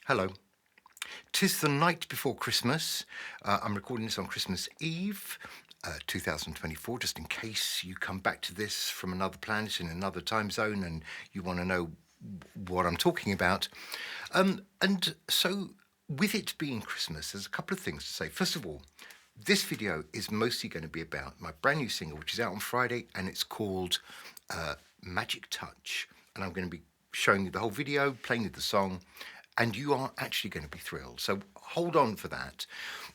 Hello. 'Tis the night before Christmas. I'm recording this on Christmas Eve, 2024, just in case you come back to this from another planet in another time zone and you want to know what I'm talking about. And so, with it being Christmas, there's a couple of things to say. First of all, this video is mostly going to be about my brand new single, which is out on Friday, and it's called Magic Touch. And I'm going to be showing you the whole video, playing you the song, and you are actually going to be thrilled. So hold on for that.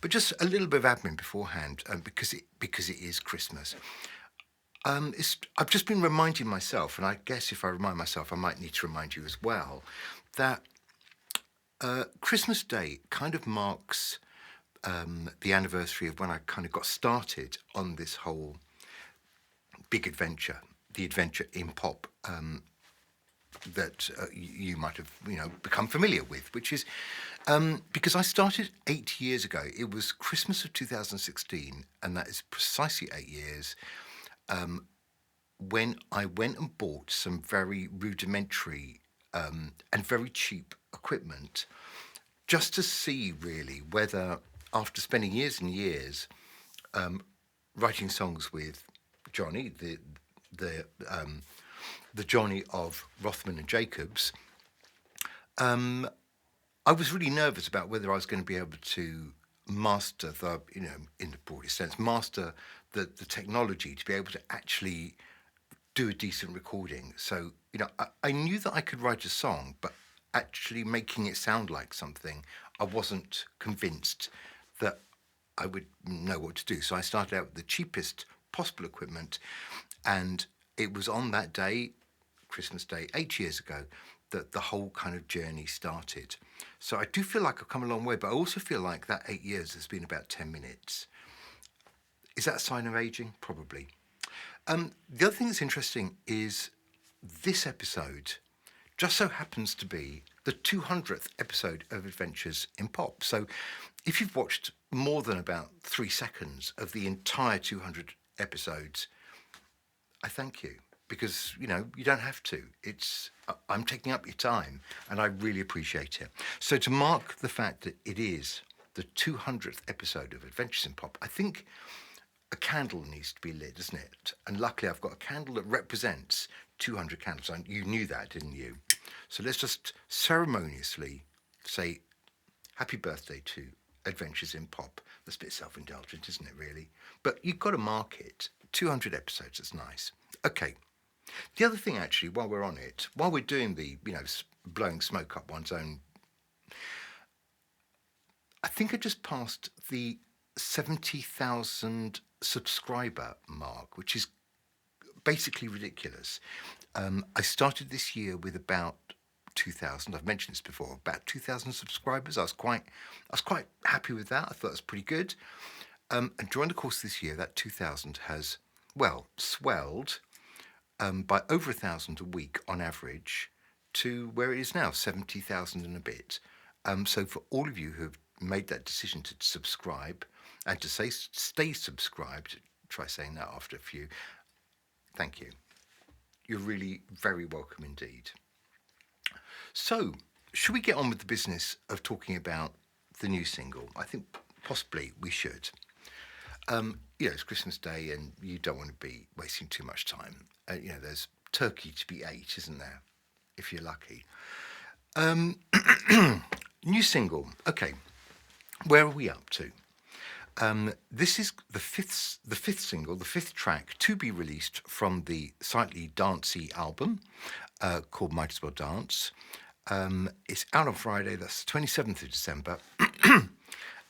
But just a little bit of admin beforehand, because it is Christmas. I've just been reminding myself, and I guess if I remind myself, I might need to remind you as well, that Christmas Day kind of marks the anniversary of when I kind of got started on this whole big adventure, the adventure in pop. That you might have, become familiar with, which is because I started 8 years ago. It was Christmas of 2016, and that is precisely 8 years when I went and bought some very rudimentary and very cheap equipment, just to see really whether, after spending years and years writing songs with Johnny, the Johnny of Rothman and Jacobs, I was really nervous about whether I was going to be able to master in the broadest sense, master the technology to be able to actually do a decent recording. So, I knew that I could write a song, but actually making it sound like something, I wasn't convinced that I would know what to do. So I started out with the cheapest possible equipment, and it was on that day, Christmas Day, 8 years ago, that the whole kind of journey started. So I do feel like I've come a long way, but I also feel like that 8 years has been about 10 minutes. Is that a sign of aging? Probably. The other thing that's interesting is this episode just so happens to be the 200th episode of Adventures in Pop. So if you've watched more than about 3 seconds of the entire 200 episodes, I thank you, because you don't have to. I'm taking up your time, and I really appreciate it. So to mark the fact that it is the 200th episode of Adventures in Pop, I think a candle needs to be lit, doesn't it? And luckily I've got a candle that represents 200 candles. And you knew that, didn't you? So let's just ceremoniously say happy birthday to Adventures in Pop. That's a bit self-indulgent, isn't it, really? But you've got to mark it. 200 episodes, that's nice. Okay. The other thing, actually, while we're on it, while we're doing the, blowing smoke up one's own, I think I just passed the 70,000 subscriber mark, which is basically ridiculous. I started this year with about 2,000. I've mentioned this before. About 2,000 subscribers. I was quite happy with that. I thought it was pretty good. And during the course of this year, that 2,000 has swelled by over 1,000 a week on average to where it is now, 70,000 and a bit. So for all of you who have made that decision to subscribe and to stay subscribed, try saying that after a few, thank you. You're really very welcome indeed. So, should we get on with the business of talking about the new single? I think possibly we should. It's Christmas Day and you don't want to be wasting too much time. There's turkey to be ate, isn't there? If you're lucky. New single. Okay, where are we up to? This is the fifth single, the fifth track to be released from the slightly dancey album called Might As Well Dance. It's out on Friday, that's the 27th of December.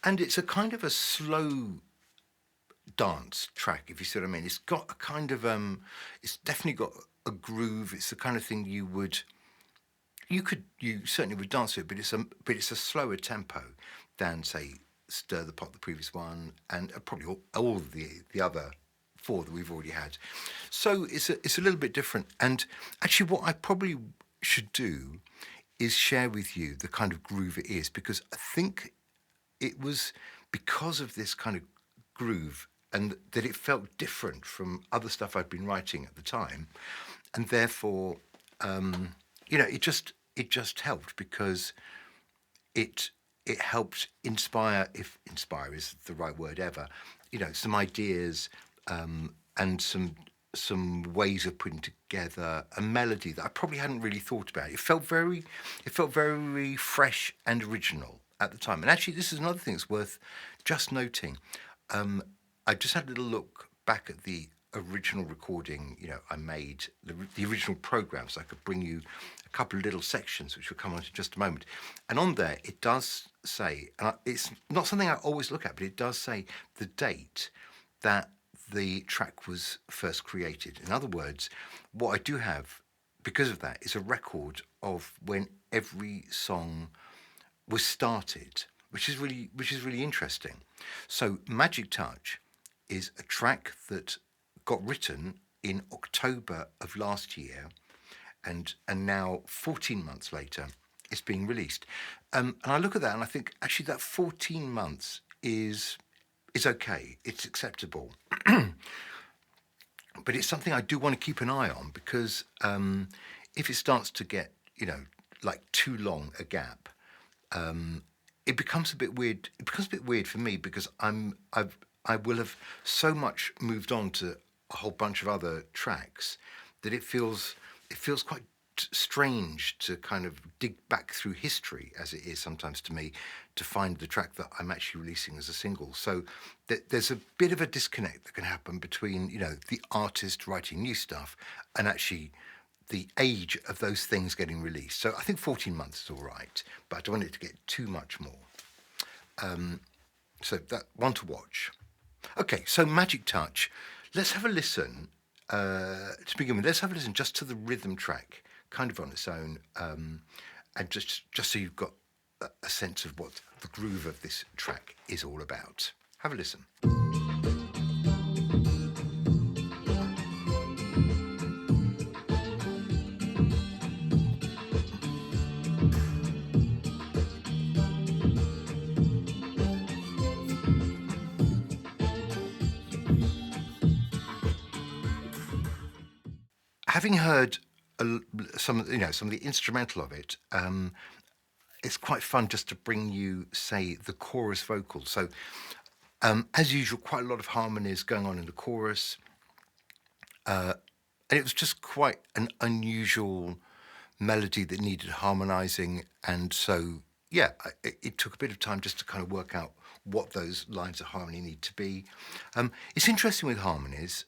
And it's a kind of a slow dance track, if you see what I mean. It's got a kind of, it's definitely got a groove. It's the kind of thing you certainly would dance to it, but it's a slower tempo than, say, Stir the Pot, the previous one, and probably all of the other 4 that we've already had. So it's a little bit different. And actually what I probably should do is share with you the kind of groove it is, because I think it was because of this kind of groove and that it felt different from other stuff I'd been writing at the time. And therefore, it just helped, because it it helped inspire, if inspire is the right word ever, some ideas, and some ways of putting together a melody that I probably hadn't really thought about. It felt very fresh and original at the time. And actually, this is another thing that's worth just noting. Um, I just had a little look back at the original recording, I made the original program, so I could bring you a couple of little sections, which we'll come on to in just a moment. And on there, it does say, it's not something I always look at, but it does say the date that the track was first created. In other words, what I do have, because of that, is a record of when every song was started, which is really interesting. So Magic Touch is a track that got written in October of last year, and now 14 months later, it's being released. And I look at that and I think actually that 14 months is okay. It's acceptable, but it's something I do want to keep an eye on because if it starts to get like too long a gap, it becomes a bit weird. It becomes a bit weird for me because I will have so much moved on to a whole bunch of other tracks that it feels quite strange to kind of dig back through history, as it is sometimes to me, to find the track that I'm actually releasing as a single. So there's a bit of a disconnect that can happen between the artist writing new stuff and actually the age of those things getting released. So I think 14 months is all right, but I don't want it to get too much more. So that one to watch. Okay, so Magic Touch. Let's have a listen. To begin with, let's have a listen just to the rhythm track, kind of on its own, and just so you've got a sense of what the groove of this track is all about. Have a listen. Having heard some of the instrumental of it, it's quite fun just to bring you, say, the chorus vocals. So, as usual, quite a lot of harmonies going on in the chorus, and it was just quite an unusual melody that needed harmonizing. And so, yeah, it took a bit of time just to kind of work out what those lines of harmony need to be. It's interesting with harmonies.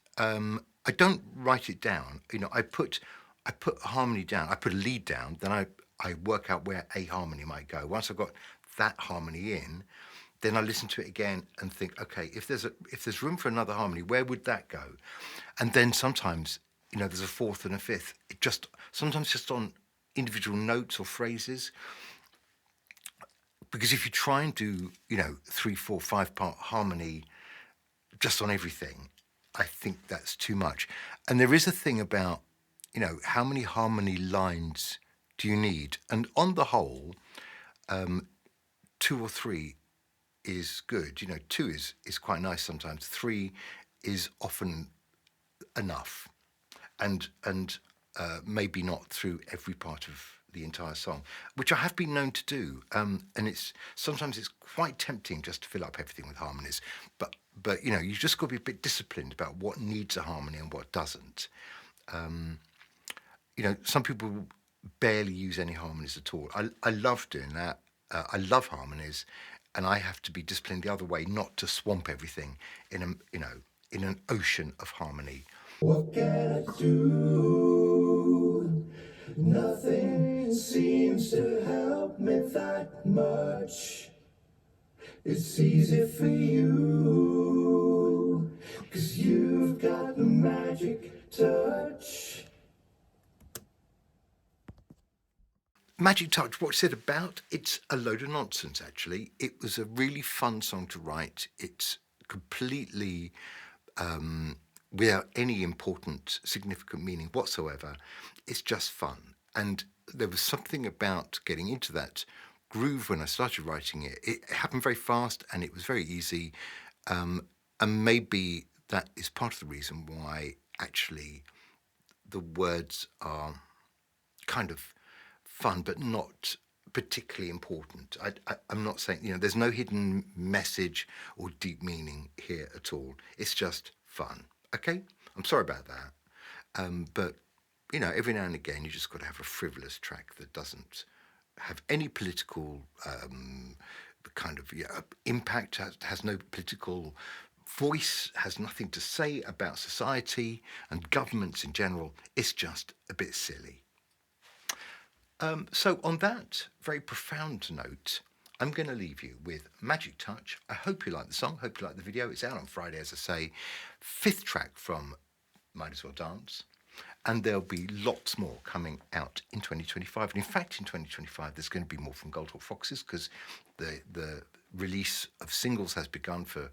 I don't write it down. I put a harmony down. I put a lead down. Then I work out where a harmony might go. Once I've got that harmony in, then I listen to it again and think, okay, if there's room for another harmony, where would that go? And then sometimes, there's a fourth and a fifth. It just sometimes just on individual notes or phrases. Because if you try and do, 3, 4, 5 part harmony just on everything, I think that's too much. And there is a thing about, how many harmony lines do you need? And on the whole, 2 or 3 is good. Two is quite nice sometimes. 3 is often enough, and maybe not through every part of the entire song, which I have been known to do. And sometimes it's quite tempting just to fill up everything with harmonies, but you just got to be a bit disciplined about what needs a harmony and what doesn't. Some people barely use any harmonies at all. I love doing that. I love harmonies, and I have to be disciplined the other way, not to swamp everything in an ocean of harmony. What can I do? Nothing seems to help me that much. It's easy for you, 'cause you've got the magic touch. Magic Touch, what's it about? It's a load of nonsense, actually. It was a really fun song to write. It's completely without any important, significant meaning whatsoever. It's just fun. And there was something about getting into that groove when I started writing it. It happened very fast and it was very easy. And maybe that is part of the reason why actually the words are kind of fun, but not particularly important. I'm not saying, there's no hidden message or deep meaning here at all. It's just fun. Okay? I'm sorry about that. But, every now and again, you just got to have a frivolous track that doesn't have any political kind of impact, has no political voice, has nothing to say about society and governments in general. It's just a bit silly. So on that very profound note, I'm going to leave you with Magic Touch. I hope you like the song, hope you like the video. It's out on Friday, as I say. 5th track from Might As Well Dance. And there'll be lots more coming out in 2025. And in fact, in 2025, there's going to be more from Goldhawk Foxes, because the release of singles has begun for,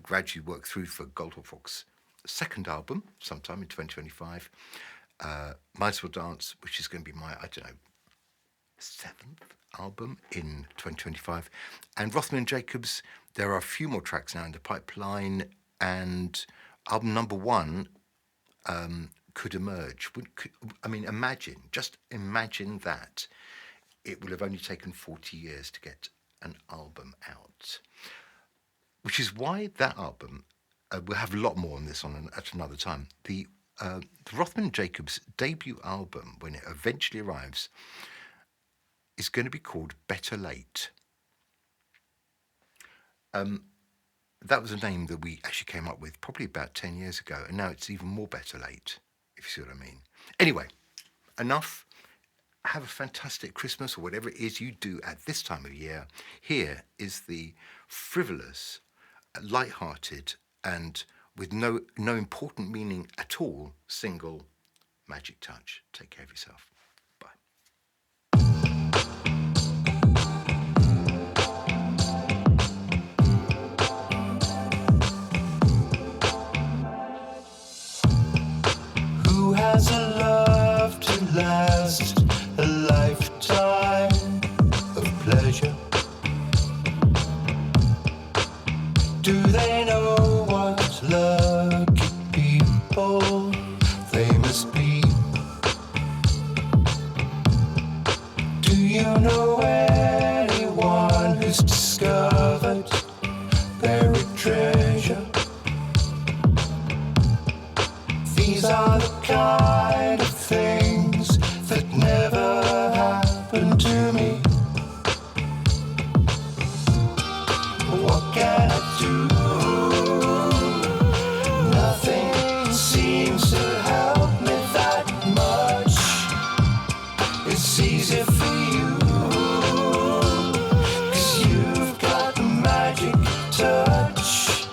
gradually work through for Goldhawk Fox's second album sometime in 2025. Might As Well Dance, which is going to be my, 7th album in 2025. And Rothman and Jacobs, there are a few more tracks now in the pipeline, and album number 1 could emerge. Imagine that. It will have only taken 40 years to get an album out. Which is why that album, we'll have a lot more on this at another time. The Rothman and Jacobs debut album, when it eventually arrives, is going to be called Better Late. That was a name that we actually came up with probably about 10 years ago, and now it's even more better late, if you see what I mean. Anyway, enough. Have a fantastic Christmas, or whatever it is you do at this time of year. Here is the frivolous, light-hearted, and with no important meaning at all, single Magic Touch. Take care of yourself. Bye. Who has a love to last a lifetime of pleasure? Do they know what lucky people they must be? Do you know anyone who's discovered buried treasure? These are the kind of things that never happened to me. What can I do? Nothing seems to help me that much. It's easy for you, 'cause you've got a magic touch.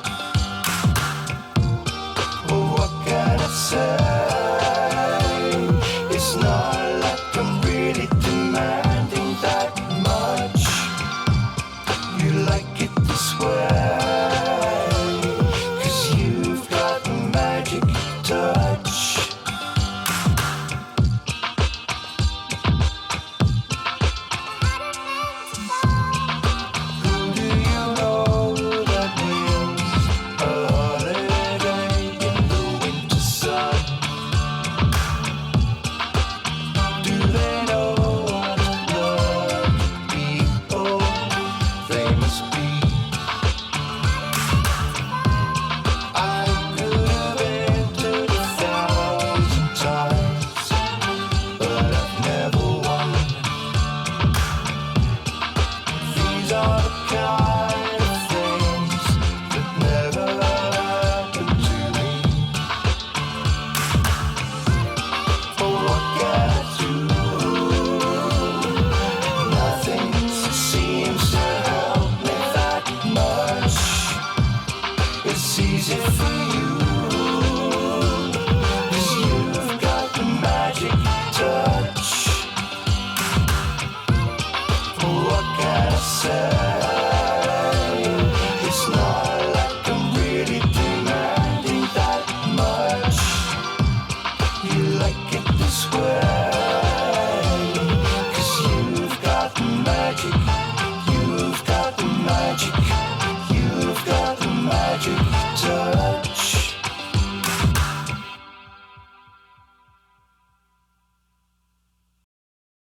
Oh, what can I say? It's not like I'm really demanding that much. You like it this way, 'cause you've got a magic touch. Who do you know that wins a holiday in the winter sun? Do they know what lucky people they must be? I could have entered 1,000 times, but I've never won. These are the kind